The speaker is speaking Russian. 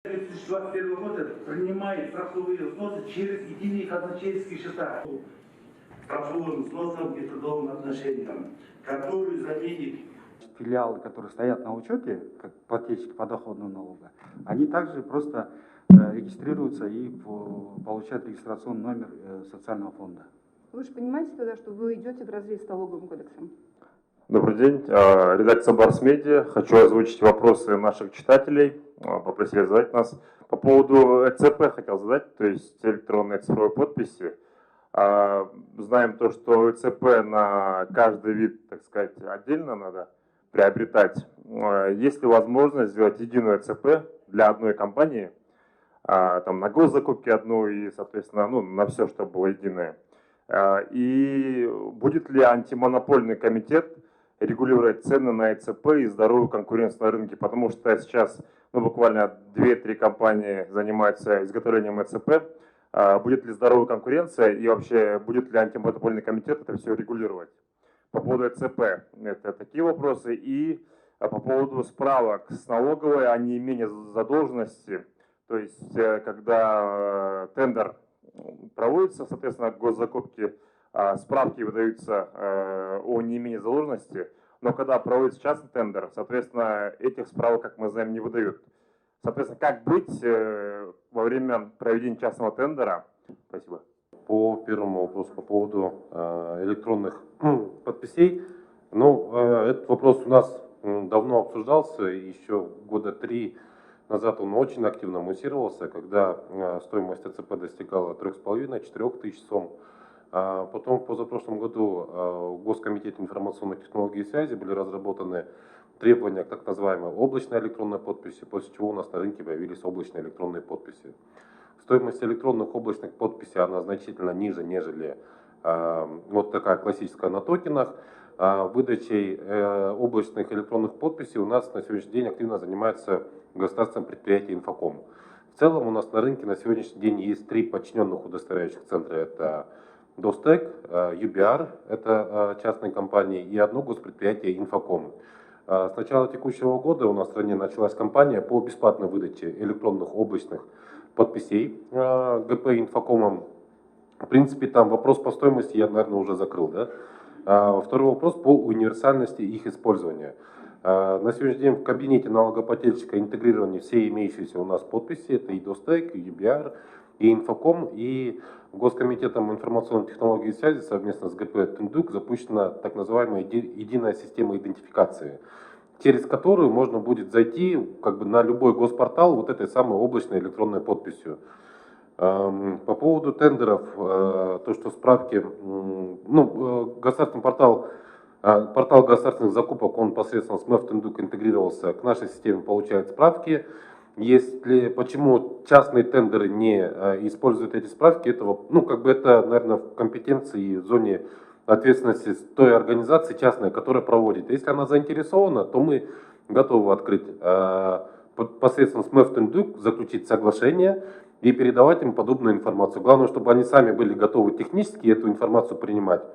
2021 года принимает страховые взносы через единые казначейские счета. Страховым взносам и трудовым отношениям, которые заменит филиалы, которые стоят на учете, как плательщики подоходного налога, они также просто регистрируются и получают регистрационный номер социального фонда. Вы же понимаете тогда, что вы идете вразрез с налоговым кодексом? Добрый день, редакция Барс Медиа. Хочу озвучить вопросы наших читателей. Попросили задать нас. По поводу ЭЦП хотел задать, то есть электронной цифровой подписи. Знаем то, что ЭЦП на каждый вид, так сказать, отдельно надо приобретать. Есть ли возможность сделать единую ЭЦП для одной компании, там, на госзакупки одну и, соответственно, на все, чтобы было единое? И будет ли антимонопольный комитет регулировать цены на ЭЦП и здоровую конкуренцию на рынке? Потому что сейчас буквально 2-3 компании занимаются изготовлением ЭЦП. Будет ли здоровая конкуренция и вообще будет ли антимонопольный комитет это все регулировать? По поводу ЭЦП это такие вопросы. И по поводу справок с налоговой о неимении задолженности. То есть когда тендер проводится, соответственно, госзакупки, справки выдаются о неимении задолженности, но когда проводится частный тендер, соответственно, этих справок, как мы знаем, не выдают. Соответственно, как быть во время проведения частного тендера? Спасибо. По первому вопросу по поводу электронных подписей. Этот вопрос у нас давно обсуждался, еще года 3 назад он очень активно муссировался, когда стоимость ЭЦП достигала 3,5-4 тысяч сом. Потом в позапрошлом году в Госкомитете информационных технологий и связи были разработаны требования к так называемой облачной электронной подписи, после чего у нас на рынке появились облачные электронные подписи. Стоимость электронных облачных подписей она значительно ниже, нежели вот такая классическая на токенах. Выдачей облачных электронных подписей у нас на сегодняшний день активно занимается государственное предприятие Инфоком. В целом у нас на рынке на сегодняшний день есть 3 подчиненных удостоверяющих центра. Это Достек, UBR, это частные компании, и одно госпредприятие Инфоком. С начала текущего года у нас в стране началась кампания по бесплатной выдаче электронных облачных подписей ГП Инфокомом. В принципе, там вопрос по стоимости я, наверное, уже закрыл. Да? Второй вопрос по универсальности их использования. На сегодняшний день в кабинете налогоплательщика интегрированы все имеющиеся у нас подписи. Это и Достек, и UBR, и Инфоком, и Госкомитетом информационных технологий и связи совместно с ГП Тындук запущена так называемая единая система идентификации, через которую можно будет зайти на любой госпортал вот этой самой облачной электронной подписью. По поводу тендеров, то что справки, государственный портал государственных закупок, он посредством СМЭФ Тындук интегрировался к нашей системе, получает справки. Почему частные тендеры не используют эти справки, это, наверное, в компетенции и в зоне ответственности той организации частной, которая проводит. Если она заинтересована, то мы готовы открыть посредством СМЭФ Тындук, заключить соглашение и передавать им подобную информацию. Главное, чтобы они сами были готовы технически эту информацию принимать.